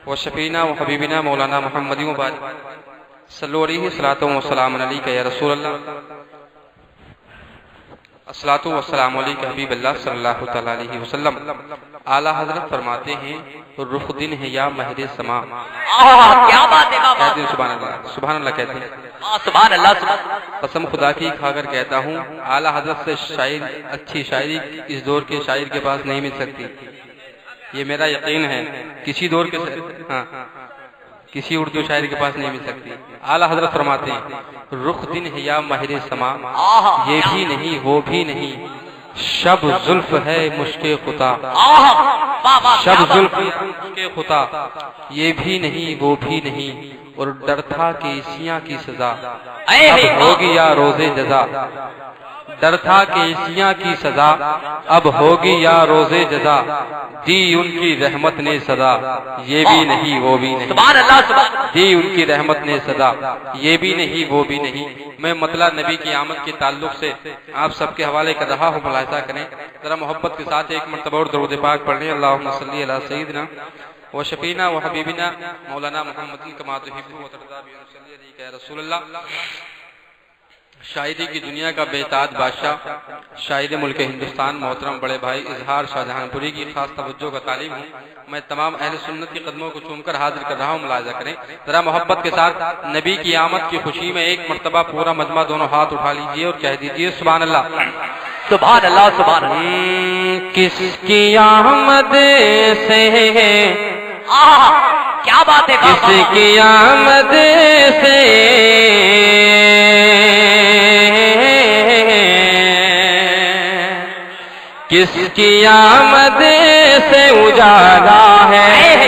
وشفینا وحبیبنا مولانا محمد وبارک صلو علیہ الصلاۃ والسلام علیک یا رسول اللہ الصلاۃ والسلام علیک حبیب اللہ صلی اللہ تعالی علیہ وسلم۔ اعلیٰ حضرت فرماتے ہیں رخ دن ہے یا مہر سما۔ کیا بات ہے بابا، کہتے ہیں سبحان اللہ، سبحان اللہ کہتے ہیں، سبحان اللہ سبحان قسم خدا کی کھا کر کہتا ہوں اعلیٰ حضرت سے شاعر اچھی شاعری اس دور کے شاعر کے پاس نہیں مل سکتی، یہ میرا یقین ہے۔ کسی دور کے کسی اردو شاعر کے پاس نہیں مل سکتی۔ اعلیٰ حضرت فرماتے ہیں رخ دن ہے یا مہر سما، یہ بھی نہیں وہ بھی نہیں، شب زلف ہے مشک خطا، شب زلف مشک خطا، یہ بھی نہیں وہ بھی نہیں، اور ڈر تھا کہ سیاں کی سزا اب ہوگی یا روزے جزا، ڈر تھا کہ سیاں کی سزا اب ہوگی یا روزے جزا، دی ان کی رحمت نے سزا یہ بھی نہیں وہ بھی نہیں، سبحان اللہ سبحان دی ان کی رحمت نے سزا یہ بھی نہیں وہ بھی نہیں۔ میں مطلع نبی کی آمد کے تعلق سے آپ سب کے حوالے کر رہا ہوں، ملاحظہ کریں ذرا محبت کے ساتھ ایک مرتبہ اور درود پاک پڑھیں۔ اللہم صلی علی سیدنا و شفینا و حبیبنا مولانا محمد کما تحب و ترضی بہ صلی علیہ یا رسول اللہ۔ شاعری کی دنیا کا بے تعداد بادشاہ شاعر ملک ہندوستان محترم بڑے بھائی اظہار شاہجہاں پوری کی خاص توجہ کا طالب ہوں۔ میں تمام اہل سنت کے قدموں کو چوم کر حاضر کر رہا ہوں، ملاحظہ کریں ذرا محبت کے ساتھ نبی کی آمد کی خوشی میں ایک مرتبہ پورا مجمع دونوں ہاتھ اٹھا لیجئے اور کہہ دیجئے سبحان اللہ سبحان اللہ سبحان اللہ۔ کس کی آمد سے کیا بات ہے کس کی آمد سے کس کی آمد سے اجالا ہے،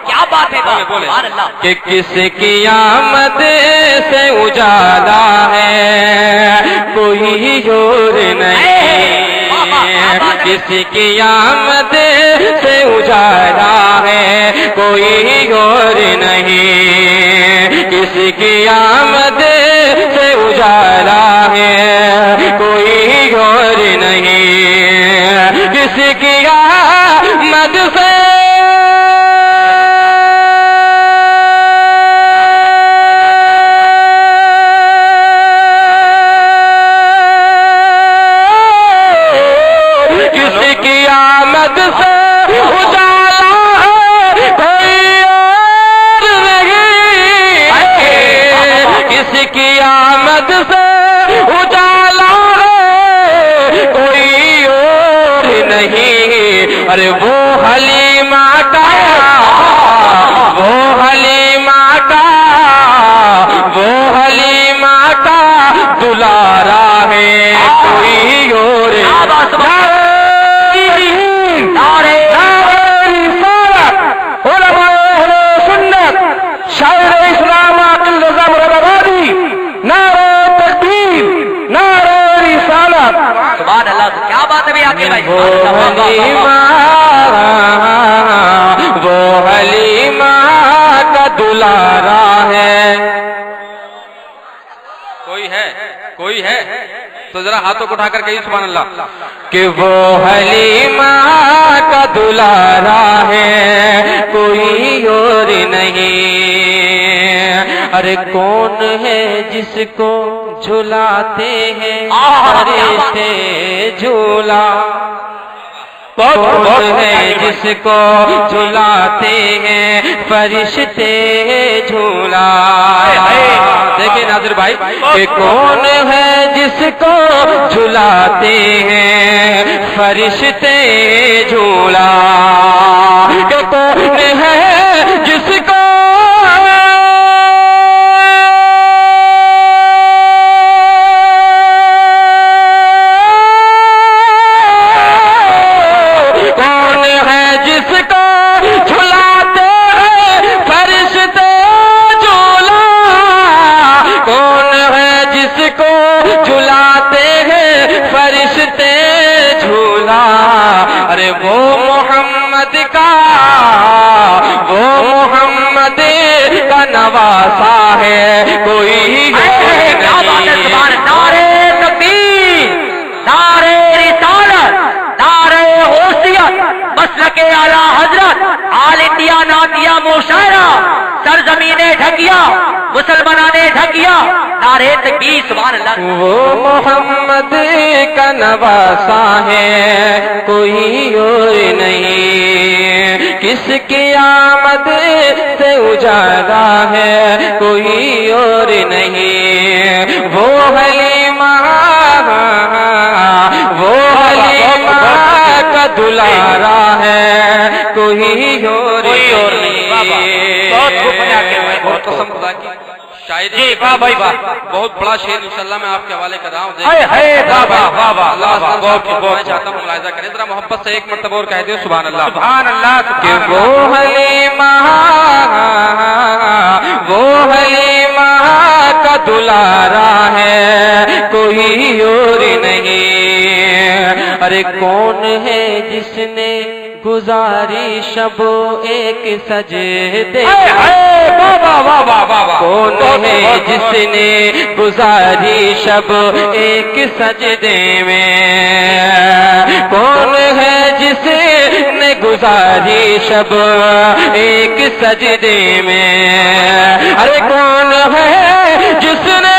کیا بات ہے سبحان اللہ، کہ کس کی آمد سے اجالا ہے کوئی اور نہیں، کس کی آمد سے اجالا ہے کوئی اور نہیں، کس کی آمد سے اجالا ہے کوئی اور نہیں، کس کی آمد سے ارے وہ حلیمہ کا وہ حلیمہ کا وہ حلیمہ کا دلارا ہے کوئی اور سنت شاعر اسلام عاقل رضا مرادآبادی نعرہ تکبیر نعرہ رسالت سبحان اللہ۔ کیا بات ہے عاقل بھائی، وہ حلیمہ کا دلارا ہے، کوئی ہے تو ذرا ہاتھوں کو اٹھا کر کہیے سبحان اللہ کہ وہ حلیمہ کا دلارا ہے کوئی اور نہیں، ارے کون ہے جس کو جھلاتے ہیں فرشتے جھولا، کون ہے جس کو جھلاتے ہیں فرشتے جھولا، دیکھیں ناظر بھائی کہ کون ہے جس کو جھلاتے ہیں فرشتے جھولا، کہ کون ہے جس کو ارے وہ محمد کا نواسا ہے کوئی نعرے تکبیر نعرے رسالت نعرے حیثیت مسلک اعلیٰ حضرت آل انڈیا کیا موشاعرہ سرزمین ڈھکیا مسلمانوں نے ڈھکیا نعرے تکبیر سبحان اللہ وہ محمد کا نواسا ہے کوئی اور نہیں کس کی آمد سے اجالا ہے کوئی اور نہیں وہ حلیمہ کا دلارا ہے کوئی اور نہیں بہت قسم خدا کی شاعری جی واہ بھائی واہ بہت بڑا شعر انشاءاللہ میں آپ کے حوالے کر رہا ہوں میں چاہتا ہوں ملاحظہ کریں ذرا محبت سے ایک مرتبہ اور کہہ دیں سبحان اللہ سبحان اللہ کہ وہ حلیمہ کا دلارا ہے کوئی اور نہیں ارے کون ہے جس نے گزاری شب ایک سجدے کون ہے جس نے گزاری شب ایک سجدے میں کون ہے جس نے گزاری شب ایک سجدے میں ارے کون ہے جس نے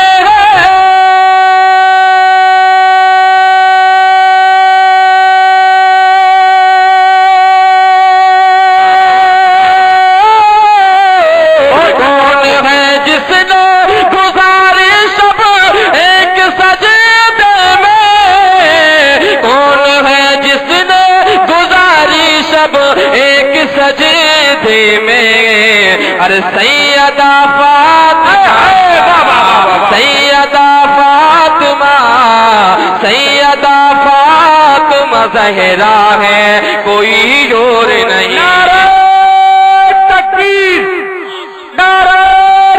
سجدے میں ارے سیدہ فاطمہ زہرا ہے کوئی اور نہیں نعرہ تکبیر نعرہ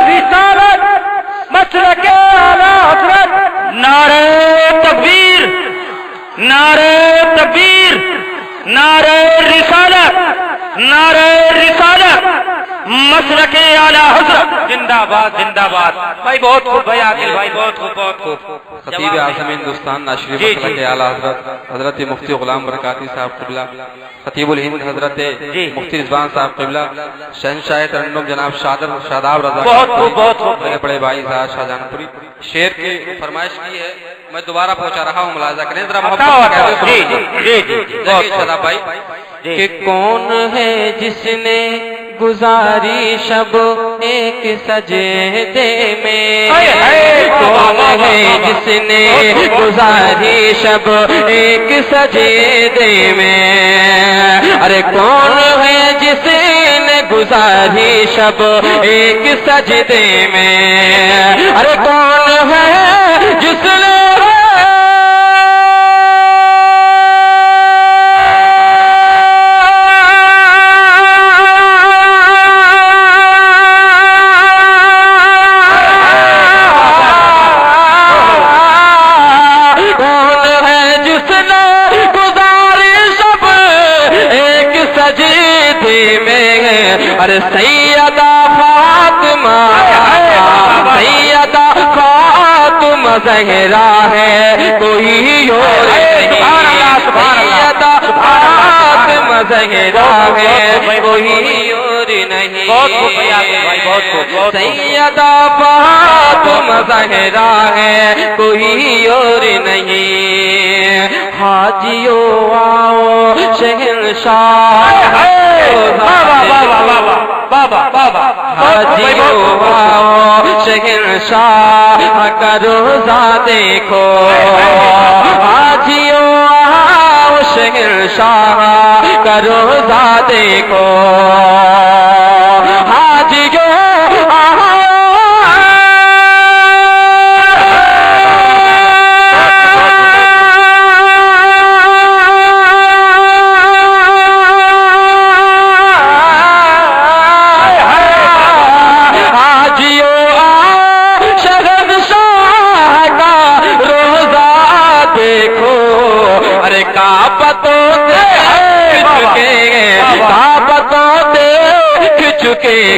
رسالت مسلک اعلی حضرت نعرہ تکبیر نعرہ تکبیر نعرہ رسالت نعرہ رسالت مسلک اعلی حضرت زندہ باد زندہ باد بھائی بہت خوب بھائی عاقل بھائی بہت خوب بہت خوب خطیب اعظم ہندوستان ناشری مسلک اعلی حضرت حضرت مفتی غلام برکاتی صاحب قبلہ خطیب الہند حضرت مفتی رضوان صاحب قبلہ شہنشاہ ترنم جناب شاداب رضا بہت خوب بہت خوب میرے بڑے بھائی صاحب شاہجہان پوری شعر کی فرمائش کی ہے میں دوبارہ پہنچا رہا ہوں ملاحظہ کریں ذرا محبت جی جی جی جی شاداب بھائی کہ کون ہے جس نے گزاری شب ایک سجدے میں کون ہے جس نے گزاری شب ایک سجدے میں ارے کون ہے جس نے گزاری شب ایک سجدے میں ارے کون ہے جس نے ارے سیدہ فاطمہ زہرا ہے کوئی اور نہیں سیدہ فاطمہ زہرا ہے کوئی اور نہیں سیدہ فاطمہ زہرا ہے کوئی اور نہیں حاجیو آؤ شہنشاہ بابا بابا حاجیو آؤ شہنشاہ کا روزہ دیکھو حاجیو آؤ شہنشاہ کا روزہ دیکھو حاجیو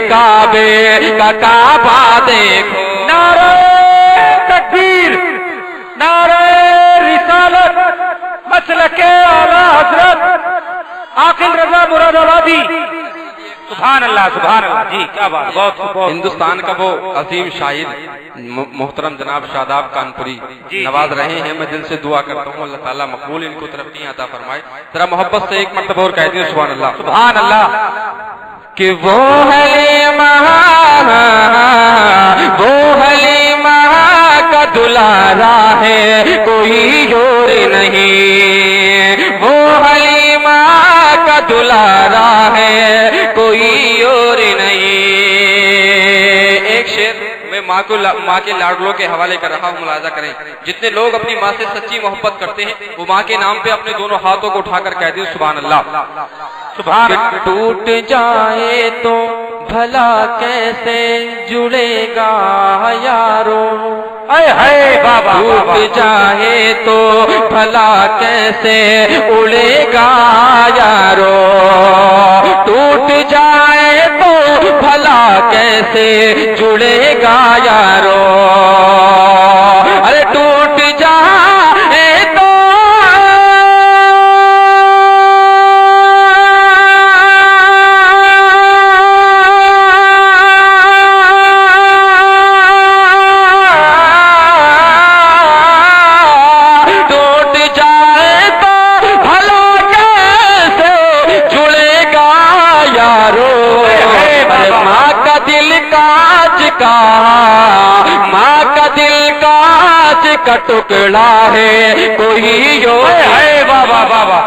کعبے کا کعبہ دیکھو نعرہ تکبیر نعرہ رسالت مسلک اعلی حضرت عاقل رضا مراد آبادی سبحان اللہ جی، کیا بات، بہت ہندوستان کا وہ عظیم شاعر محترم جناب شاداب کانپوری نواز رہے ہیں. میں دل سے دعا کرتا ہوں اللہ تعالیٰ مقبول ان کو ترقی عطا فرمائے. ذرا محبت سے ایک مرتبہ اور کہہ دیں سبحان اللہ. سبحان اللہ. کہ وہ حلیمہ کا دلارا ہے کوئی اور نہیں، وہ حلیمہ کا دلارا ہے کوئی اور نہیں. ایک شعر میں ماں کے لاڈلوں کے حوالے کر رہا ہوں، ملاحظہ کریں. جتنے لوگ اپنی ماں سے سچی محبت کرتے ہیں وہ ماں کے نام پہ اپنے دونوں ہاتھوں کو اٹھا کر کہہ دیں سبحان اللہ. سبحان. ٹوٹ جائے تو بھلا کیسے جڑے گا یارو، ٹوٹ جائے تو بھلا کیسے اڑے گا یارو، ٹوٹ جائے تو بھلا کیسے جڑے گا یارو. ارے ٹوٹ جائے تو ماں کا دل کاج کا ٹکڑا ہے کوئی جو ہے. بابا بابا